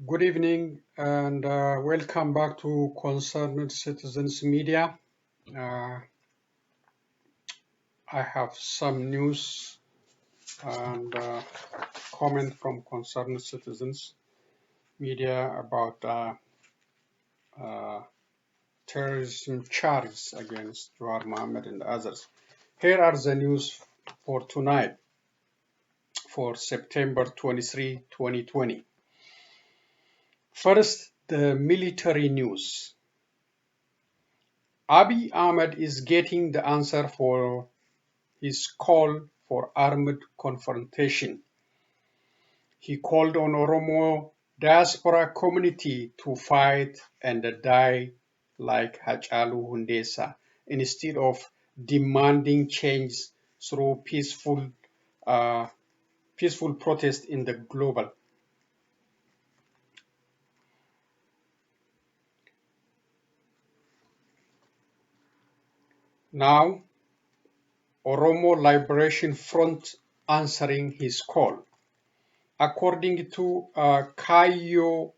Good evening and welcome back to Concerned Citizens Media. I have some news and comment from Concerned Citizens Media about terrorism charges against Jawar Mohamed and others. Here are the news for tonight, for September 23, 2020. First, the military news. Abiy Ahmed is getting the answer for his call for armed confrontation. He called on Oromo diaspora community to fight and die like Hachalu Hundessa instead of demanding change through peaceful protest in the global. Now, Oromo Liberation Front answering his call. According to Kayo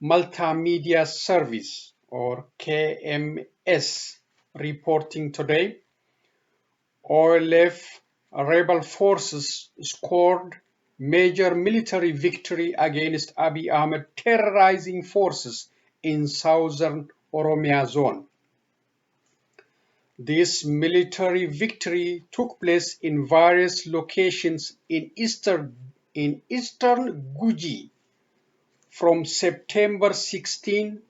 Multimedia Service, or KMS, reporting today, OLF rebel forces scored major military victory against Abiy Ahmed terrorizing forces in southern Oromia zone. This military victory took place in various locations in eastern Guji from September 16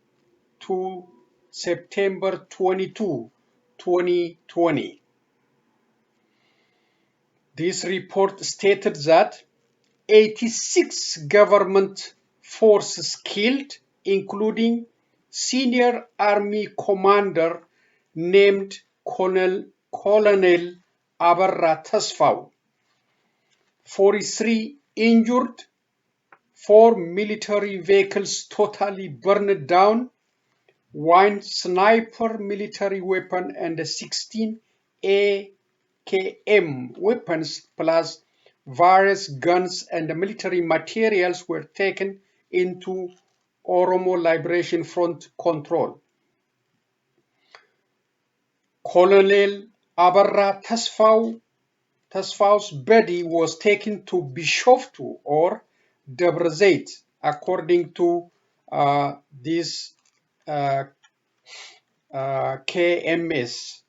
to September 22, 2020. This report stated that 86 government forces killed, including senior army commander named Colonel Abarra Tasfau, 43 injured, 4 military vehicles totally burned down, 1 sniper military weapon and 16 AKM weapons plus various guns and military materials were taken into Oromo Liberation Front control. Colonel Abarra Tasfau's body was taken to Bishoftu or Debre Zeit, according to this KMS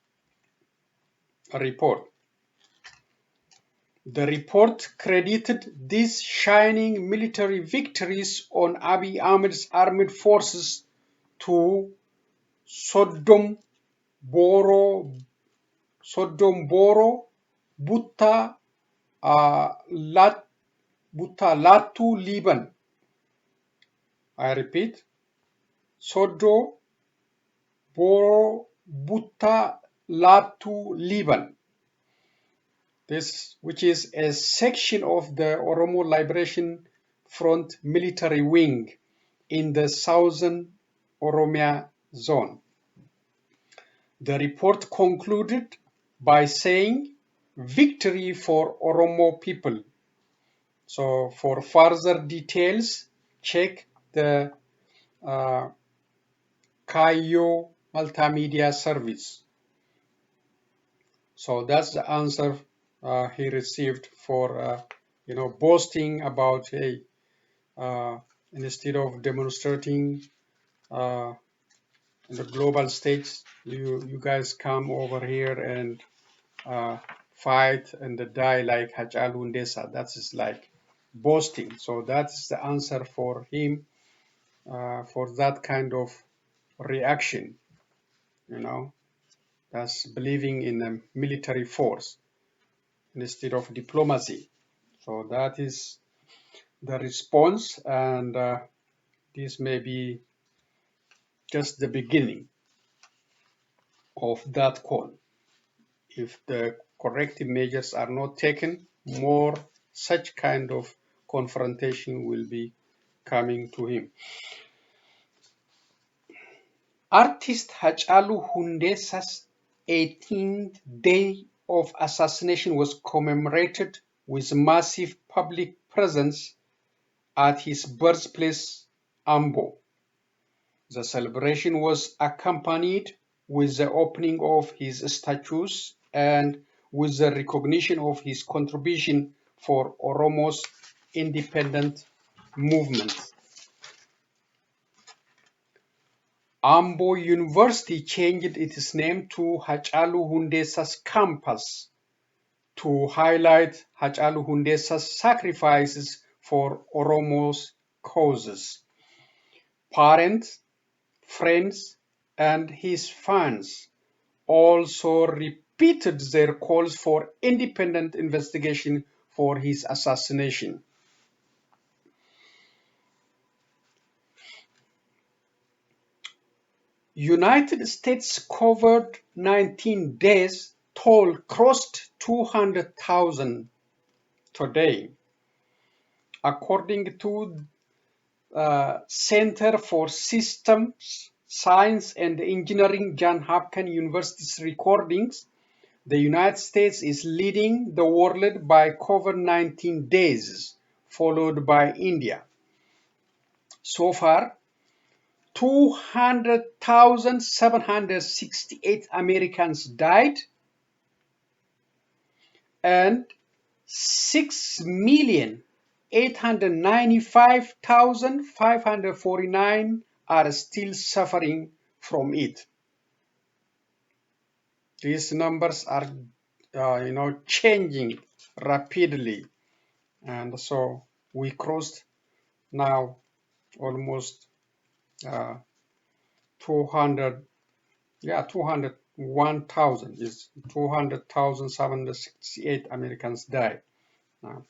report. The report credited these shining military victories on Abiy Ahmed's armed forces to Sodom Boro Butta Latu Liban. I repeat, Sodo Boro Butta Latu Liban. This, which is a section of the Oromo Liberation Front military wing in the southern Oromia zone. The report concluded by saying, victory for Oromo people. So for further details, check the Kayo Multimedia Service. So that's the answer he received for boasting about, hey, instead of demonstrating in the global stage, you guys come over here and fight and die like Hachalu Hundessa. That's like boasting. So that's the answer for him for that kind of reaction. That's believing in a military force instead of diplomacy. So that is the response, and this may be just the beginning of that call. If the corrective measures are not taken, more such kind of confrontation will be coming to him. Artist Hachalu Hundessa's 18th day of assassination was commemorated with massive public presence at his birthplace Ambo. The celebration was accompanied with the opening of his statues and with the recognition of his contribution for Oromos independent movement. Ambo University changed its name to Hachalu Hundesa's campus to highlight Hachalu Hundesa's sacrifices for Oromos causes. Parents, friends, and his fans also repeated their calls for independent investigation for his assassination. United States COVID-19 deaths toll crossed 200,000 today. According to Center for Systems Science and Engineering, Johns Hopkins University's recordings, the United States is leading the world by COVID-19 deaths, followed by India. So far, 200,768 Americans died and 6,895,549 are still suffering from it. These numbers are, changing rapidly, and so we crossed now almost 201,000 is 200,768 Americans died now.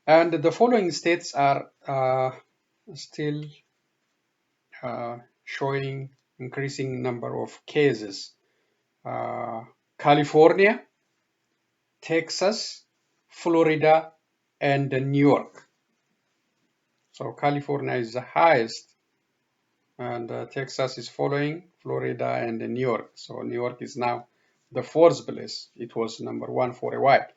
And the following states are still showing increasing number of cases. California, Texas, Florida, and New York. So California is the highest, and Texas is following, Florida and New York. So New York is now the fourth place. It was number one for a while.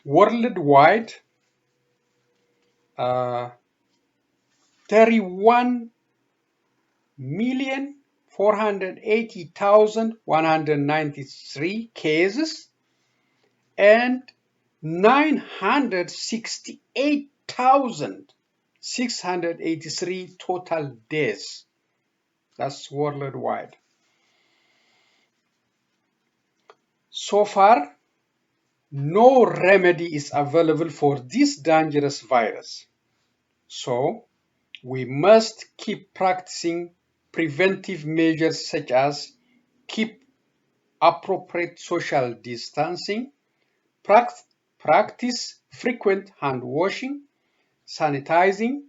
Worldwide, 31,480,193 cases and 968,683 total deaths. That's worldwide. So far, no remedy is available for this dangerous virus. So, we must keep practicing preventive measures such as keep appropriate social distancing, practice frequent hand washing, sanitizing,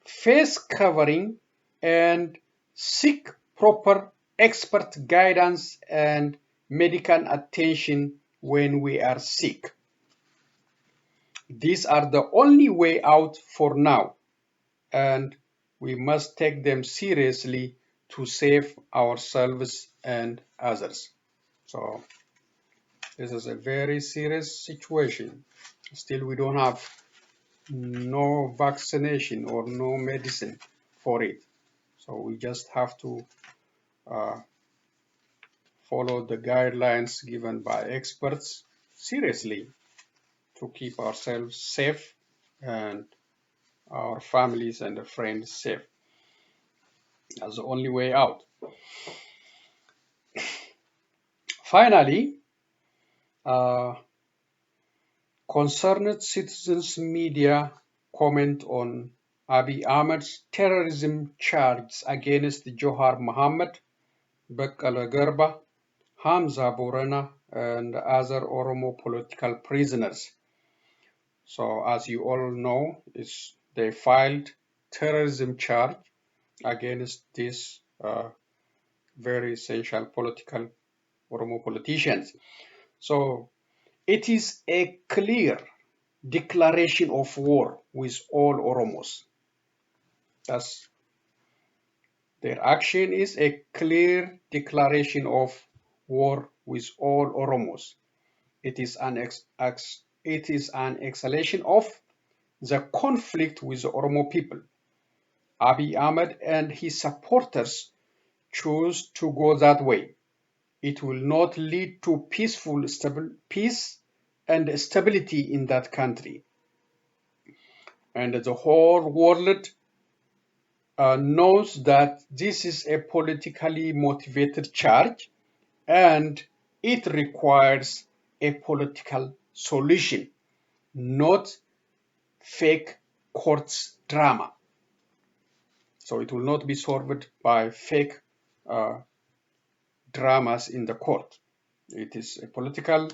face covering, and seek proper expert guidance and medical attention when we are sick. These are the only way out for now, and we must take them seriously to save ourselves and others. So this is a very serious situation. Still, we don't have no vaccination or no medicine for it. So we just have to follow the guidelines given by experts seriously to keep ourselves safe and our families and friends safe. That's the only way out. Finally, concerned citizens media comment on Abiy Ahmed's terrorism charges against Jawar Mohamed, Bekkala Garba, Hamza Borana, and other Oromo political prisoners. So as you all know, they filed terrorism charge against these very essential political Oromo politicians. So it is a clear declaration of war with all Oromos. Thus, their action is a clear declaration of war with all Oromos. It is it is an exhalation of the conflict with the Oromo people. Abiy Ahmed and his supporters choose to go that way. It will not lead to peace and stability in that country. And the whole world knows that this is a politically motivated charge and it requires a political solution, not fake courts drama. So it will not be solved by fake uh, dramas in the court. It is a political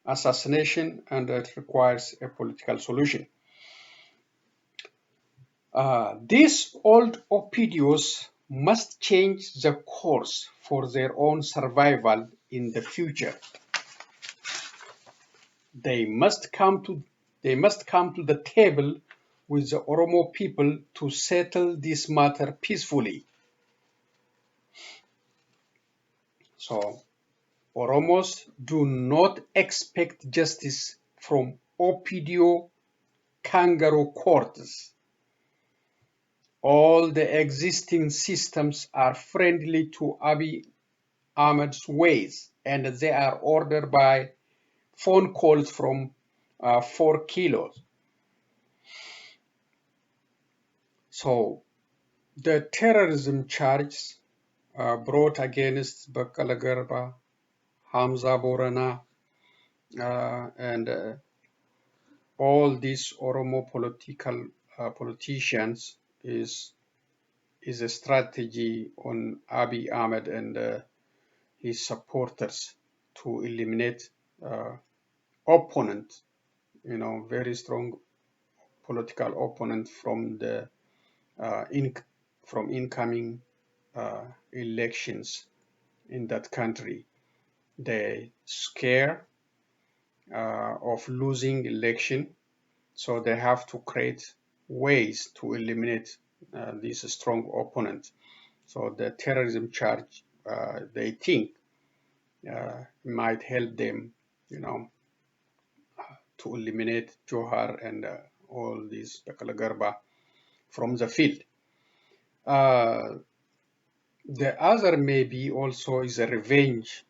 assassination and it requires a political solution. These old opinions must change the course for their own survival in the future. They must come to the table with the Oromo people to settle this matter peacefully. So Oromos do not expect justice from Opidio kangaroo courts. All the existing systems are friendly to Abiy Ahmed's ways, and they are ordered by phone calls from 4 kilos. So the terrorism charges brought against Bakala Garba, Hamza Borana, and all these Oromo politicians is a strategy on Abiy Ahmed and his supporters to eliminate opponent, very strong political opponent from the from incoming elections in that country. They scare of losing election, so they have to create ways to eliminate this strong opponent. So the terrorism charge, they think, might help them, to eliminate Jawar and all these Bakala from the field. The other maybe also is a revenge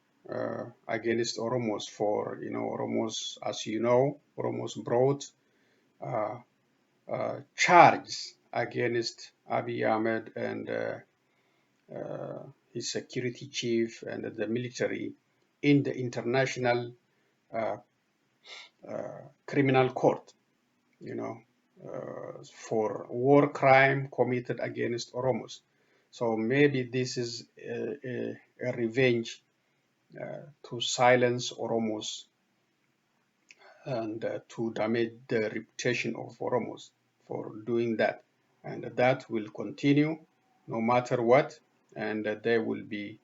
against Oromos for, Oromos, as you know, Oromos brought charges against Abiy Ahmed and his security chief and the military in the international criminal court, for war crime committed against Oromos. So maybe this is a revenge to silence Oromos and to damage the reputation of Oromos for doing that. And that will continue no matter what, and they will be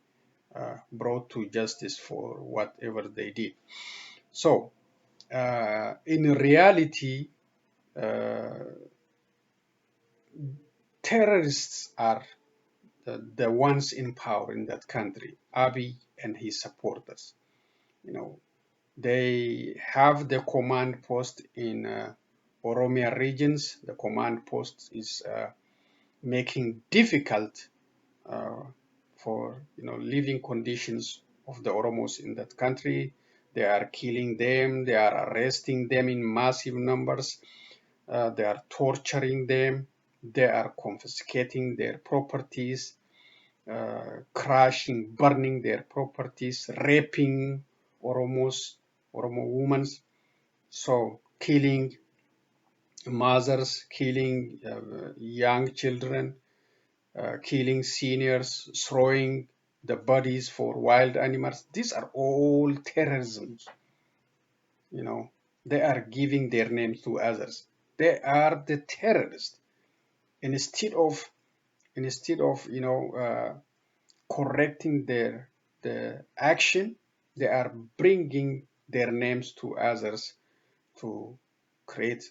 brought to justice for whatever they did. So, in reality, terrorists are the ones in power in that country, Abiy and his supporters. They have the command post in Oromia regions. The command post is making difficult for living conditions of the Oromos in that country. They are killing them. They are arresting them in massive numbers. They are torturing them. They are confiscating their properties, crashing, burning their properties, raping Oromos, Oromo women. So killing mothers, killing young children, killing seniors, throwing the bodies for wild animals. These are all terrorisms. They are giving their names to others. They are the terrorists. Instead of correcting the action, they are bringing their names to others to create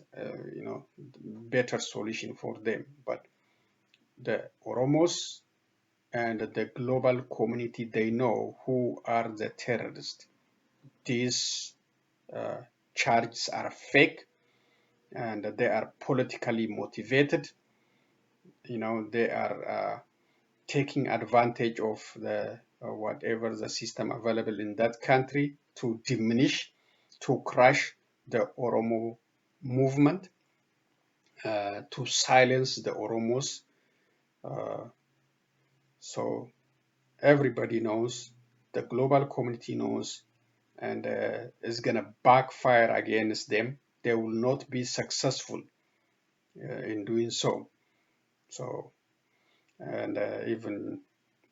better solution for them. But the Oromos and the global community, they know who are the terrorists. These charges are fake and they are politically motivated. They are taking advantage of the whatever the system available in that country to diminish, to crush the Oromo movement, to silence the Oromos. Uh, so everybody knows, the global community knows, and it's going to backfire against them. They will not be successful in doing so. So, and even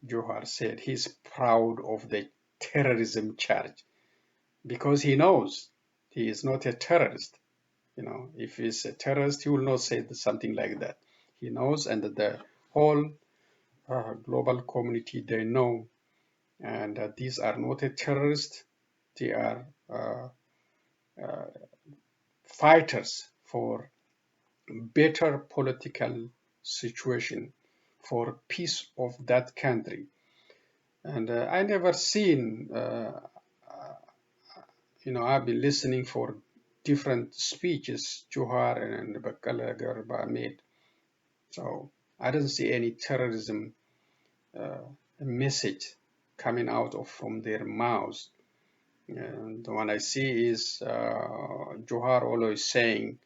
Johar said he's proud of the terrorism charge because he knows he is not a terrorist. If he's a terrorist, he will not say something like that. He knows, and the whole global community, they know, and these are not a terrorist. They are fighters for better political situation, for peace of that country. And I never seen, I've been listening for different speeches Johar and Bakala Garba made. So I don't see any terrorism message coming out from their mouths. And the one I see is Johar always saying,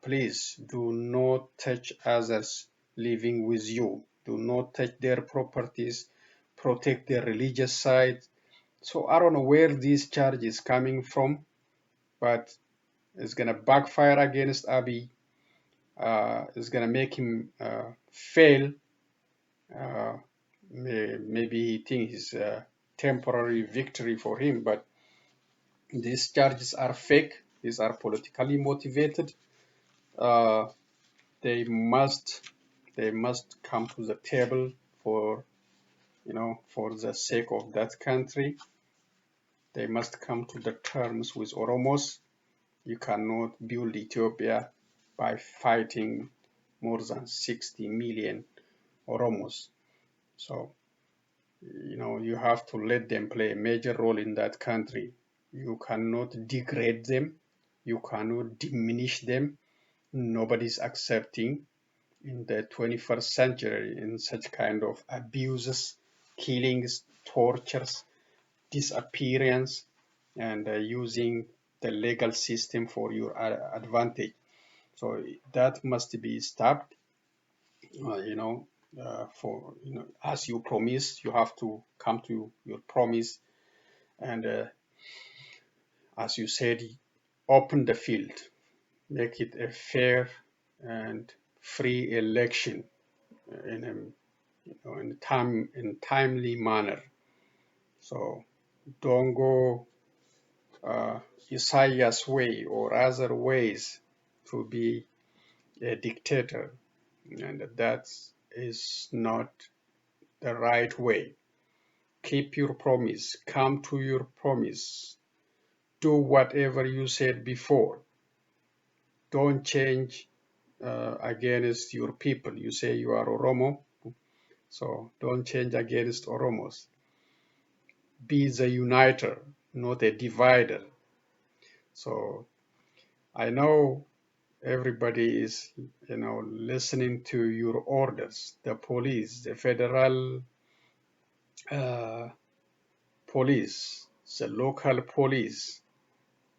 please do not touch others living with you. Do not touch their properties, protect their religious side. So I don't know where this charge is coming from, but it's going to backfire against Abiy. It's going to make him fail. Maybe he thinks it's a temporary victory for him, but these charges are fake. These are politically motivated. They must come to the table for for the sake of that country. They must come to the terms with Oromos. You cannot build Ethiopia by fighting more than 60 million Oromos. So, you have to let them play a major role in that country. You cannot degrade them. You cannot diminish them. Nobody's accepting in the 21st century in such kind of abuses, killings, tortures, disappearance, and using the legal system for your advantage. So that must be stopped. For as you promise, you have to come to your promise, and as you said, open the field, make it a fair and free election in in timely manner. So don't go Isaiah's way or other ways to be a dictator, and that is not the right way. Keep your promise, come to your promise, do whatever you said before. Don't change against your people. You say you are Oromo, so don't change against Oromos. Be the uniter, not a divider. So I know everybody is, listening to your orders. The police, the federal uh, police, the local police,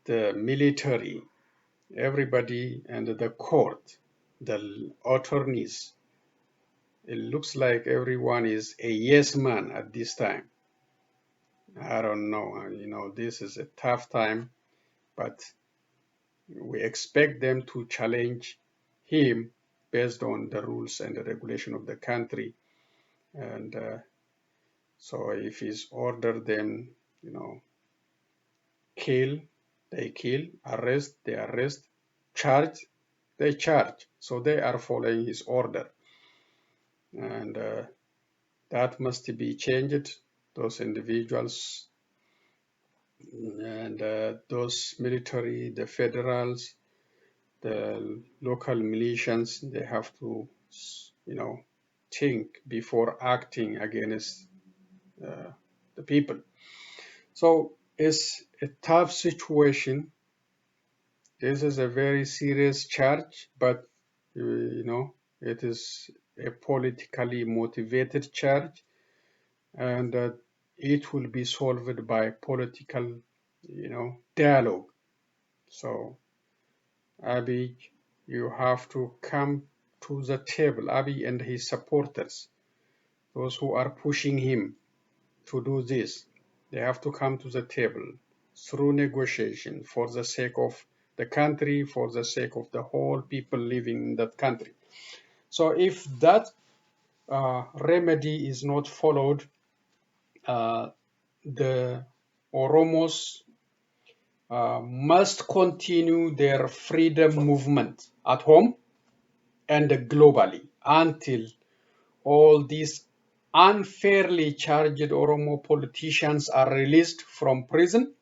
the military, everybody, and the court, the attorneys. It looks like everyone is a yes man at this time. I don't know. This is a tough time, but we expect them to challenge him based on the rules and the regulation of the country. And so if he's ordered them, kill, they kill, arrest, they arrest, charge, they charge. So they are following his order. And that must be changed. Those individuals and those military, the federals, the local militias, they have to, think before acting against the people. So it's a tough situation, This is a very serious charge, but you know, it is a politically motivated charge, and it will be solved by political, you know, dialogue. So, Abiy, you have to come to the table. Abiy and his supporters, those who are pushing him to do this, they have to come to the table through negotiation for the sake of the country, for the sake of the whole people living in that country. So if that remedy is not followed, the Oromos must continue their freedom movement at home and globally until all these unfairly charged Oromo politicians are released from prison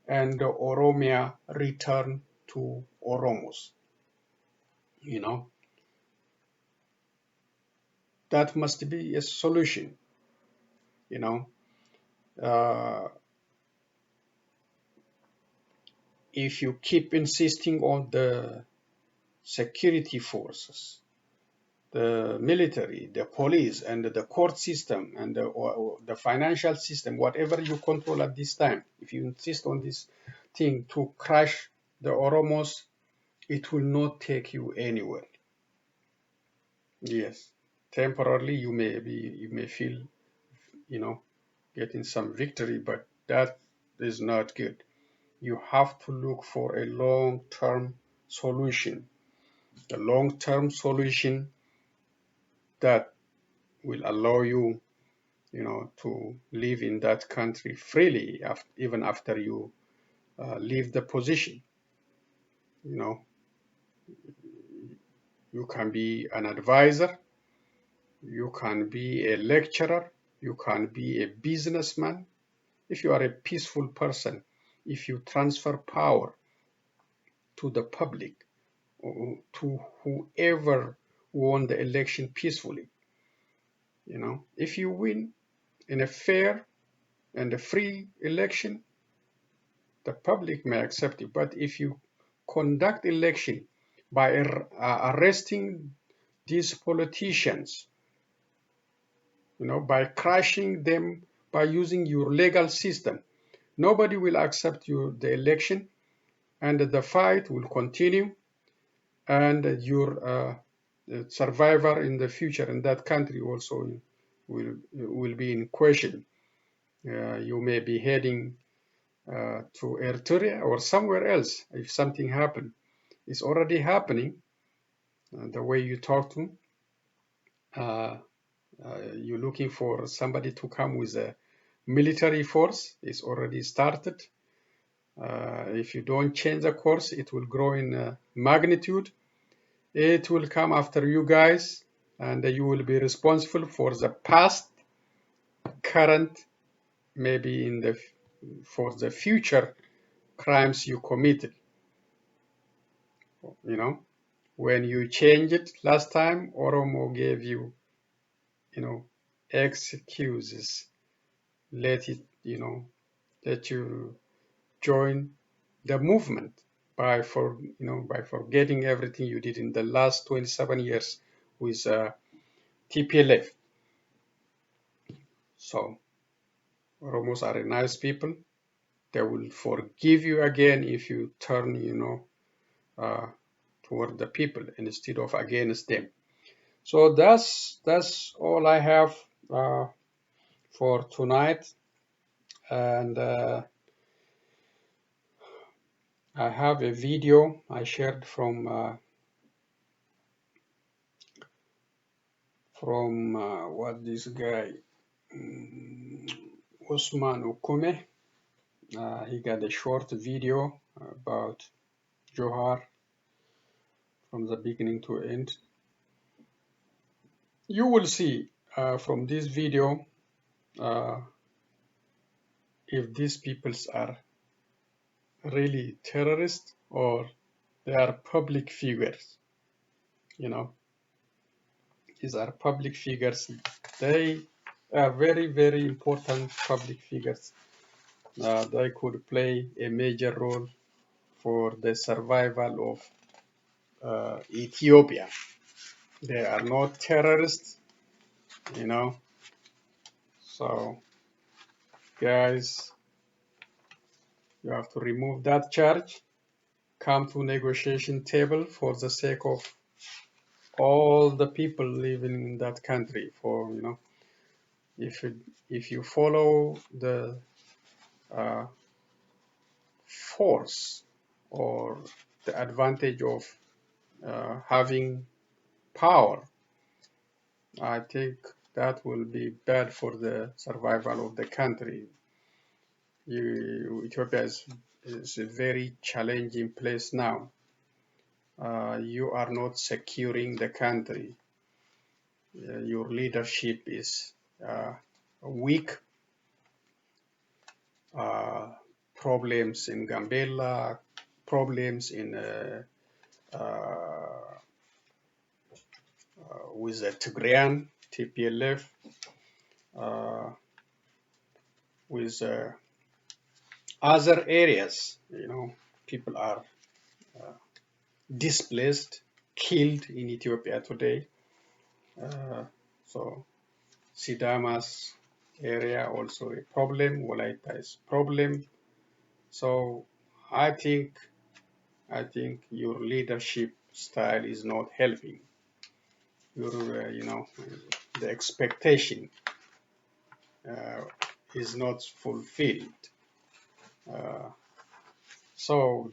and Oromia return to Oromos. You know, that must be a solution. You know, uh, if you keep insisting on the security forces, the military, the police, and the court system, and or the financial system, whatever you control at this time, if you insist on this thing to crush the Oromos, it will not take you anywhere. Yes, temporarily you may feel, you know, getting some victory, but that is not good. You have to look for a long-term solution, a long-term solution that will allow you, you know, to live in that country freely, even after you leave the position. You know, you can be an advisor, you can be a lecturer, you can be a businessman. If you are a peaceful person, if you transfer power to the public, or to whoever won the election peacefully, you know, if you win in a fair and a free election, the public may accept it. But if you conduct election by arresting these politicians, you know, by crushing them, by using your legal system, nobody will accept you the election, and the fight will continue, and your survivor in the future in that country also will be in question. You may be heading to Eritrea or somewhere else if something happened. It's already happening. The way you talk to, uh, you're looking for somebody to come with a military force. It's already started. If you don't change the course, it will grow in magnitude. It will come after you guys, and you will be responsible for the past, current, maybe for the future crimes you committed. You know, when you change it last time, Oromo gave you, you know, excuses. Let let you join the movement by forgetting everything you did in the last 27 years with TPLF. So Oromos are nice people. They will forgive you again if you turn, toward the people instead of against them. So that's all I have for tonight, and I have a video I shared from what this guy Osman Okume. He got a short video about Johar from the beginning to end. You will see from this video if these peoples are really terrorists or they are public figures. You know, these are public figures. They are very, very important public figures. They could play a major role for the survival of Ethiopia. They are not terrorists, you know. So, guys, you have to remove that charge, come to negotiation table for the sake of all the people living in that country. For, you know, if you follow the force or the advantage of having power, I think that will be bad for the survival of the country. Ethiopia is a very challenging place now. You are not securing the country. Your leadership is weak. Problems in Gambela, problems in with the Tigrayan, TPLF, with other areas. You know, people are displaced, killed in Ethiopia today. So Sidama's area also a problem. Walaita is problem. So I think your leadership style is not helping. Your you know, the expectation is not fulfilled. So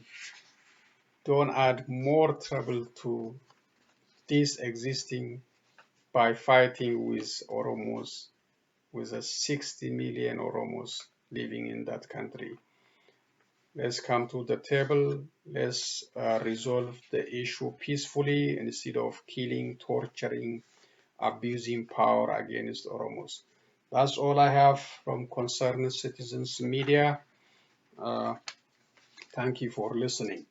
don't add more trouble to this existing by fighting with Oromos, with a 60 million Oromos living in that country. Let's come to the table. Let's resolve the issue peacefully instead of killing, torturing, abusing power against Oromos. That's all I have from Concerned Citizens Media. Thank you for listening.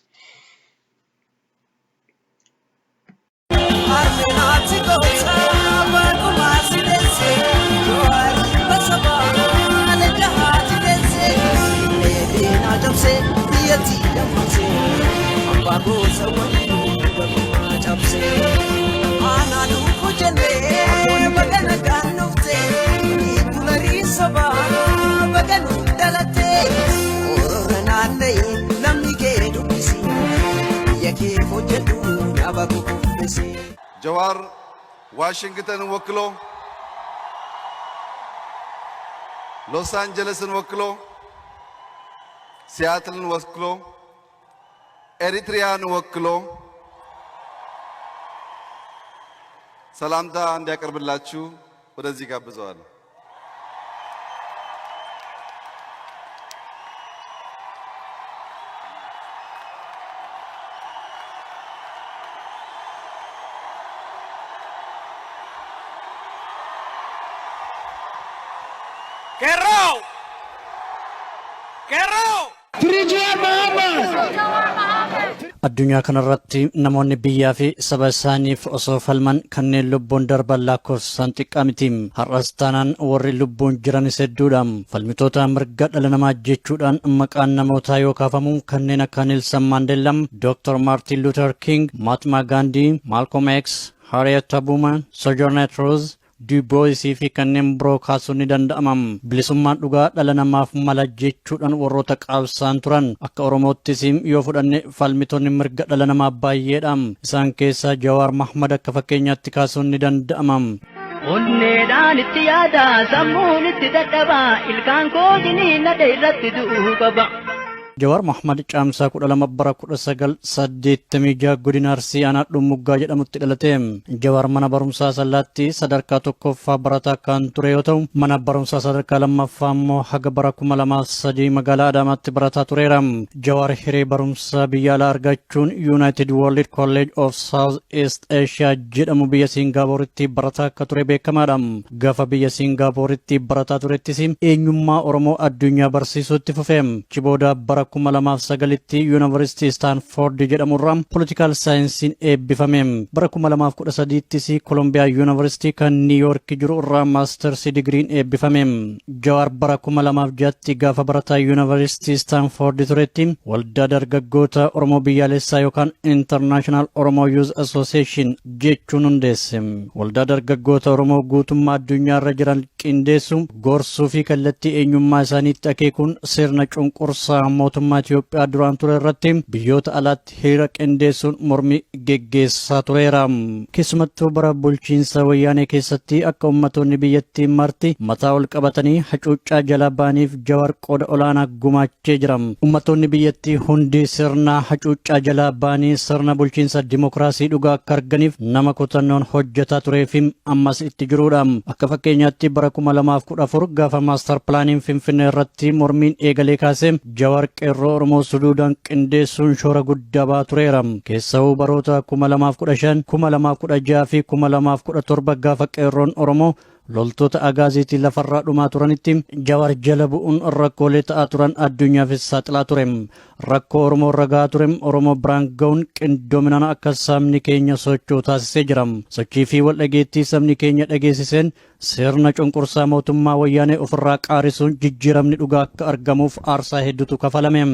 Jawar Washington ወክሎ ሎስ አንጀለስን ወክሎ ሲያትልን ወክሎ ኤሪትሪያን ወክሎ ሰላምታ እንዲያቀርብላችሁ ወደዚህ ጋብዘዋል። Addunyaa kanarratti namoonni biyyaa fi saba isaaniif osoo falman kanneen lubbuun darban lakkoofsaan xiqqaa miti. Har'as taanaan warri lubbuun jiranis hedduudha. Falmitoota mirga dhala namaa jechuudhaan maqaan namootaa yoo kaafamu kanneen akka Nelson Mandela, Dr. Martin Luther King, Mahatma Gandhi, Malcolm X, Harriet Tubman, Sojourner Truth, Du Bois fi kanneen biroo kaasuun ni danda'ama. Bilisummaan dhugaa dhala namaaf mala jechuudhaan warroota qabsaan turan akka Oromoottis yoo fudhanne falmitoonni mirga dhala namaa baay'eedha. Isaan keessaa Jawar Mohamed akka fakkeenyaatti kaasuun ni danda'ama. Onneedhaan itti yaada sammuun itti dadhaba ilkaan koodini nada irratti du'uu qaba. Jawar Mohamed caamsaa 12 bara 1986 godina Arsii aanaa Dhummuggaa jedhamutti dhalate. Jawar mana barumsaa Sallaatti sadarkaa tokkoffaa barataa kan ture yoo ta'u, mana barumsaa sadarkaa lammaffaa immoo haga bara 2003 magaalaa Adaamaatti barataa tureera. Jawar hiree barumsaa biyya alaa argachuun United World College of South East Asia jedhamu biyya Singaaporitti barataa akka ture beekamaadha. Gaafa biyya Singaaporitti barataa turettis eenyummaa Oromoo addunyaa barsiisuutti fufe. Chibooda bara 2009tti Yuunivarsiitii Staanford jedhamurraa Political Science eebbifame. Bara 2013ttis Kolumbiyaa Yuunivarsiitii kan Niiyork jiru irraa Maasters Digriin eebbifame. Jawar bara 2006tti gaafa barataa Yuunivarsiitii Staanford turetti waldaa dargaggoota Oromoo biyyaalessaa yookaan International Oromo Youth Association jechuun hundeesse. Waldaa dargaggoota Oromoo guutummaa addunyaarra jiran qindeessu gorsuu fi kallattii eenyummaa isaaniitti akeekuun sirna cunqursaa mootummaa Itoophiyaa duraan ture irratti biyyoota alaatti hiriira qindeessuun mormii geggeessaa tureera. Keessumattuu bara bulchiinsa wayyaanee keessatti akka uummattoonni biyyattii marti mataa ol qabatanii hacuuccaa jala ba'aniif Jawar qooda olaanaa gumaachee jira. Uummattoonni biyyattii hundi sirna hacuuccaa jala ba'anii sirna bulchiinsa dimokiraasii dhugaa akka arganiif nama kutannoon hojjetaa turee fi ammas itti jiruudha. Akka fakkeenyaatti bara 2014 gaafa maastar pilaaniin Finfinnee irratti mormiin eegalee kaasee Jawar qeerroo Oromoo suduudhaan qindeessuun shoora guddaa ba'aa tureera. Keessahuu baroota 2015, 2016 fi 2017 gaafa qeerroon Oromoo loltoota agaaziitii lafarraa dhumaa turanitti Jawar jala bu'uun rakkoolee ta'aa turan addunyaafis saaxilaa ture. Rakkoo Oromoo irra gahaa ture Oromoo biraan ga'uun qindoominaan akka sabni keenya socho'u taasisee jira. Sochii fi wal dhageettii sabni keenya dhageessiseen sirna cunqursaa mootummaa wayyaanee ofirraa qaarisuun jijjiiramni dhugaa akka argamuuf aarsaa hedduutu kafalame.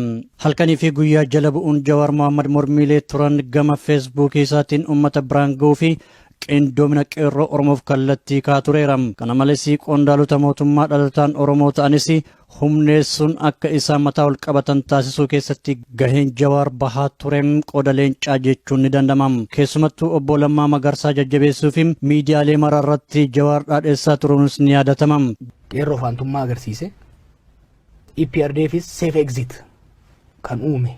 Halkanii fi guyyaa jala bu'uun Jawar Mohamed mormiilee turan gama feesbuukii isaatiin uummata biraan ga'uu fi qindoomina qeerroo Oromoof kallattii kaa'aa tureera. Kana malees qondaalota mootummaa dhalataan Oromoo ta'anis humneessuun akka isaan mataa ol qabatan taasisuu keessatti gaheen Jawar bahaa ture qooda leencaa jechuun ni danda'ama. Keessumattuu obbo Lammaa Magarsaa jajjabeessuu fi miidiyaalee maraa irratti Jawar dhaadheessaa turuunis ni yaadatama. Qeerroo faantummaa agarsiise. EPRDFis safe exit kan uume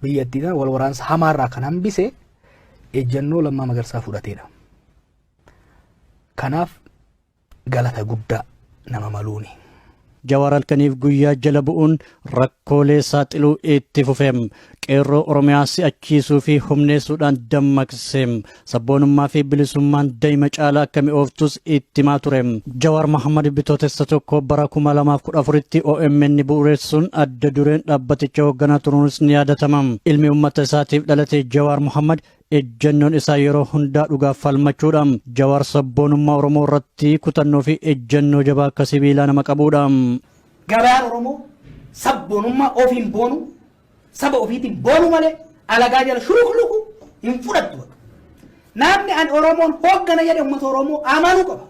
biyyattii wal waraansa hamaarraa kan hambise ejjennoo Lammaa Magarsaa fudhateedha. Kanaaf galata guddaa nama maluuni. Jawar halkaniif guyyaa jala bu'uun rakkoolee saaxiluu itti fufeem. Qeerroo Oromiyaa si'achiisuu fi humneessuudhaan dammaqseem. Sabboonummaa fi bilisummaan daa'ima caalaa akka mi'ooftus itti himaa tureem. Jawar Mohamed bitootessa tokko bara 2014tti OMN bu'uureessuun adda dureen dhaabbaticha hoogganaa turuunis ni yaadatama. Ilmi uummata isaatiif dhalate Jawar Mohamed ejjennoon isaa yeroo hundaa dhugaaf falmachuudha. Jawar sabboonummaa Oromoo irratti kutannoo fi ejjennoo jabaa akka sibiilaa nama qabuudha. Gabaan Oromoo sabboonummaa ofiin boonu saba ofiitiin boonu malee alagaa jala shuluqluqu hin fudhattu. Namni an Oromoon hooggana jedhe uummata Oromoo amanuu qaba.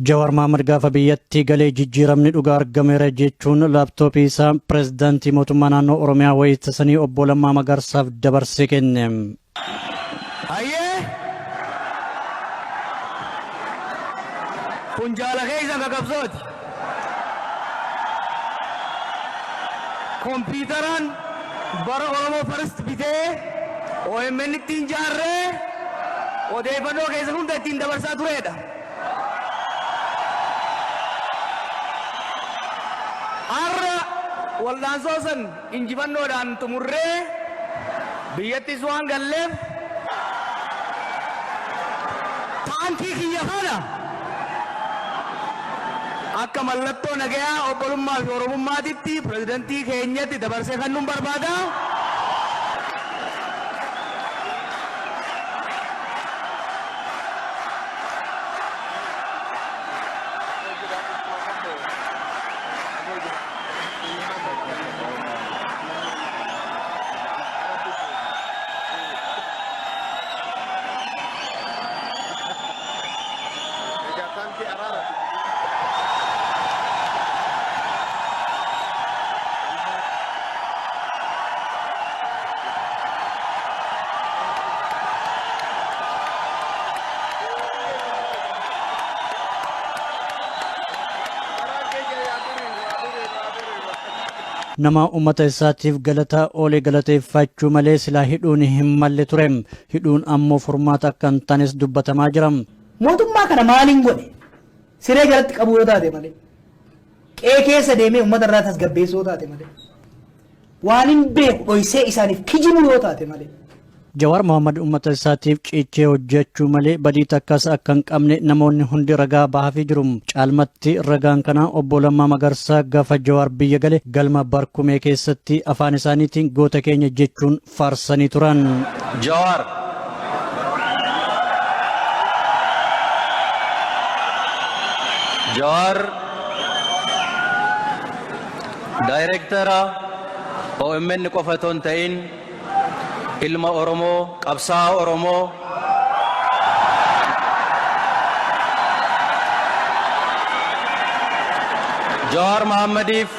Jawar Mohamed gaafa biyyatti galee jijjiiramni dhugaa argameera jechuun laaptooppii isaa pireezidaantii mootummaa naannoo Oromiyaa wayittasanii obbo Lammaa Magarsaaf dabarsee kenne. Kun jaala keessa gagabsooti. Kompiitaraan bara Oromoo First bitee OMN ittiin jaarree odeeffannoo keessa hunda ittiin dabarsaa turedha. Har'a waldaansoo san injifannoodhaan xumurree biyyattis waan galleef taankii kiyya kana akka mallattoo nagayaa obbolummaa fi oromummaatitti pirezidantii keenyatti dabarsee kan nun barbaada. nama ummata isaatiif galataa oolee galateeffachuu malee silaa hidhuun hin malle ture. Hidhuun ammoo furmaata akka hin taanes dubbatamaa jira. Mootummaa kana maaliin godhe? Siree jalatti qabuu yoo taate malee. Qe'ee keessa deemee uummata irraa tasgabbeessuu yoo taate malee. Waan hin beeku dhoysee isaaniif kijibuu yoo taate malee. Jawar Mohamed ummata isaatiif ciichee hojjechuu malee badii takkas akka hin qabne namoonni hundi ragaa bahaa jiru. Caalmatti ragaan kana obbo Lammaa Magarsaa gaafa Jawar biyya gale galma barkumee keessatti afaan isaaniitiin goota keenya jechuun faarsanii turan. Jawar Directora OMN qofaton ta'in ilma Oromoo qabsaa Oromoo Jawar Mohammediif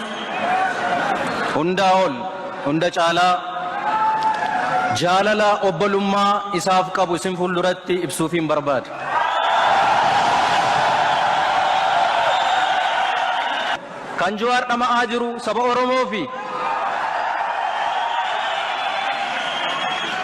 hunda caalaa jaalala obbolummaa isaaf qabu isin fuulduratti ibsuufiin barbaada. Kan Jawar dhama'aa jiru saba Oromoo fi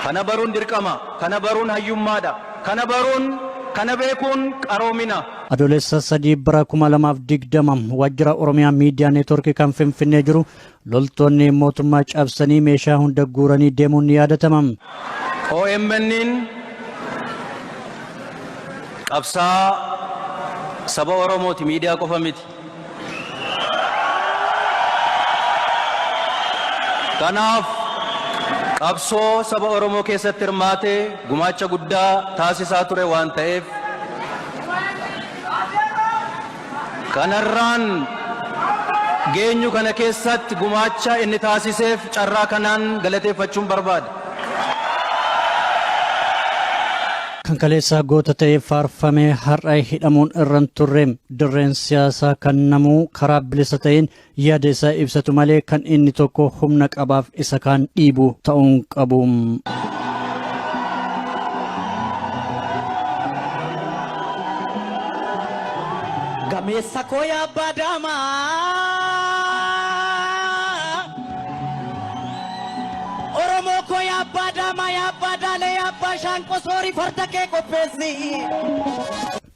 kana baruun dirqama, kana baruun hayyummaadha, kana beekuun qaroomina. Adoolessa 3 bara 2020 waajjira Oromiyaa Miidiyaa Neetworkii kan Finfinnee jiru loltoonni mootummaa cabsanii meeshaa hunda guuranii deemuun ni yaadatama. OMN'n qabsaa saba Oromooti, miidiyaa qofa miti. Kanaaf qabsoo saba Oromoo keessatti hirmaatee gumaacha guddaa taasisaa ture waan ta'eef kanarraan geenyu kana keessatti gumaacha inni taasiseef carraa kanaan galateeffachuun barbaada. Kan kaleessaa goota ta'ee faarfamee har'a hidhamuun irraan turre dirreen siyaasaa kan namuu karaa bilisa ta'een yaada isaa ibsatu malee kan inni tokko humna qabaaf isa kaan dhiibu ta'uun qabu. Gameessa koo yabbaa daamaa Oromoo koo yabbaa daamaa yabbaa daalee yabbaa shaanqoo soorii farda kee qopheessi.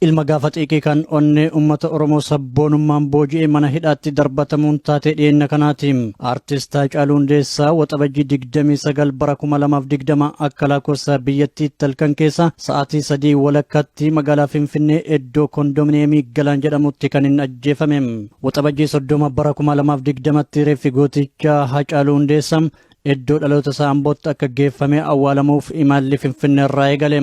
Ilma gaafa xiiqii kan onnee ummata Oromoo sabboonummaan booji'ee mana hidhaatti darbatamuun taatee dhiyeenya kanaatiin aartist Haacaaluu Hundeessaa waxabajjii 29 bara 2020 akka lakkoofsa biyyattiitti halkan keessa sa'aatii 3 walakkaatti magaalaa Finfinnee iddoo kondominiyeemii Galaan jedhamutti kan inni ajjeefame. Waxabajjii 30 bara 2020tti reeffi gootichaa Haacaaluu Hundeessaa iddoo dhaloota isaa Ambootti akka geeffamee awwaalamuuf imalli Finfinnee irraa eegale.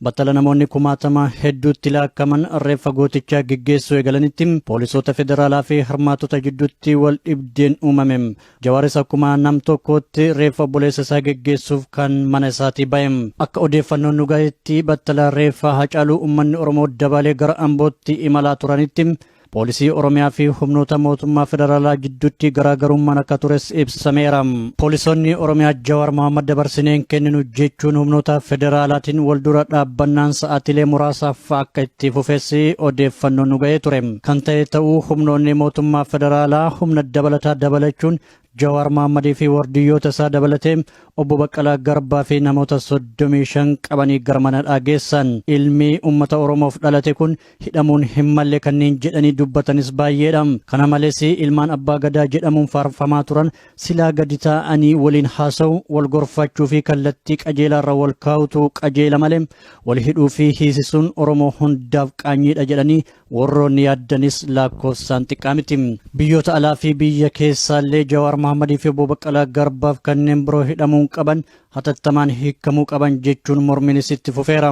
Battala namoonni kumaatama hedduutti laakkaman reeffa gootichaa geggeessuu eegalanitti poolisoota federaalaa fi hirmaatota jidduutti wal dhibdeen uumame. Jawaaris akkuma nam tokkootti reeffa obboleessa isaa geggeessuuf kan mana isaatii ba'e. Akka odeeffannoon nu gahetti battala reeffa Haacaaluu uummanni Oromoo dabalee gara Ambootti imalaa turanitti Poolisii Oromiyaa fi humnoota mootummaa federaalaa jidduutti garaagarummaan akka tures ibsameera. Poolisoonni Oromiyaa Jawar Mohamed dabarsineen kenninu jechuun humnoota federaalaatiin wal dura dhaabbannaan sa'aatilee muraasaaf akka itti fufeessi odeeffannoon nu ga'ee ture. Kan ta'e ta'uu humnoonni mootummaa federaalaa humna dabalataa dabalachuun Jawar Mohammedii fi wardiyyoota isaa dabalatee obbo Baqqalaa Garbaa fi namoota 35 qabanii gara mana geessan. Ilmi uummata Oromoof dhalate kun hidhamuun hin malle kanneen jedhanii dubbatanis baay'eedha. Kana malees ilmaan abbaa gadaa jedhamuun faarfamaa turan silaa gadi taa'anii waliin haasa'u, wal gorfachuu fi kallattii qajeelaarra wal kaa'utu qajeela malee wal hidhuu fi hiisisuun Oromoo hundaaf qaanyiidha jedhanii warroonni yaaddanis lakkoofsaan xiqqaa miti. Biyyoota alaa fi biyya keessaallee Jawar Mohammedii fi obbo Baqqalaa Garbaaf kanneen biroo hidhamuun qaban hatattamaan hiikamuu qaban jechuun morminis itti fufeera.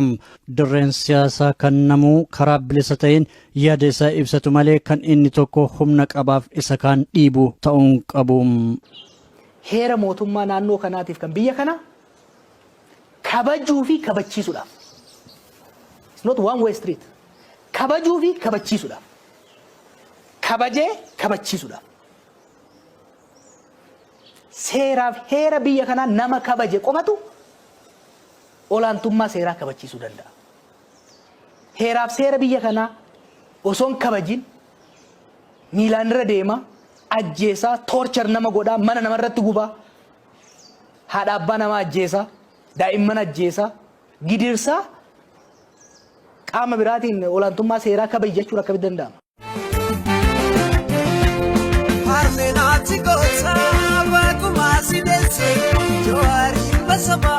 Dirreen siyaasaa kan namuu karaa bilisa ta'een yaada isaa ibsatu malee kan inni tokko humna qabaaf isa kaan dhiibu ta'uun qabu. Heera mootummaa naannoo kanaatiif kan biyya kana kabajuu fi kabachiisuudhaaf. It's not one way street. Kabajuu fi kabachiisuudhaaf. Kabajee kabachiisuudhaaf. Seeraaf heera biyya kanaa nama kabaje qofatu olaantummaa seeraa kabachiisuu danda'a. Heeraaf seera biyya kanaa osoon kabajin miilaan irra deema, ajjeesaa, toorchar nama godhaa, mana namarratti gubaa, haadha abbaa nama ajjeesaa, daa'imman ajjeesaa, gidirsaa qaama biraatiin olaantummaa seeraa kabaji jechuun akkamitti danda'ama? Armenati gosa, vakuma sidese, Jawari basaba,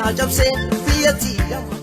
Keenyaa cabsee biyyattii gama.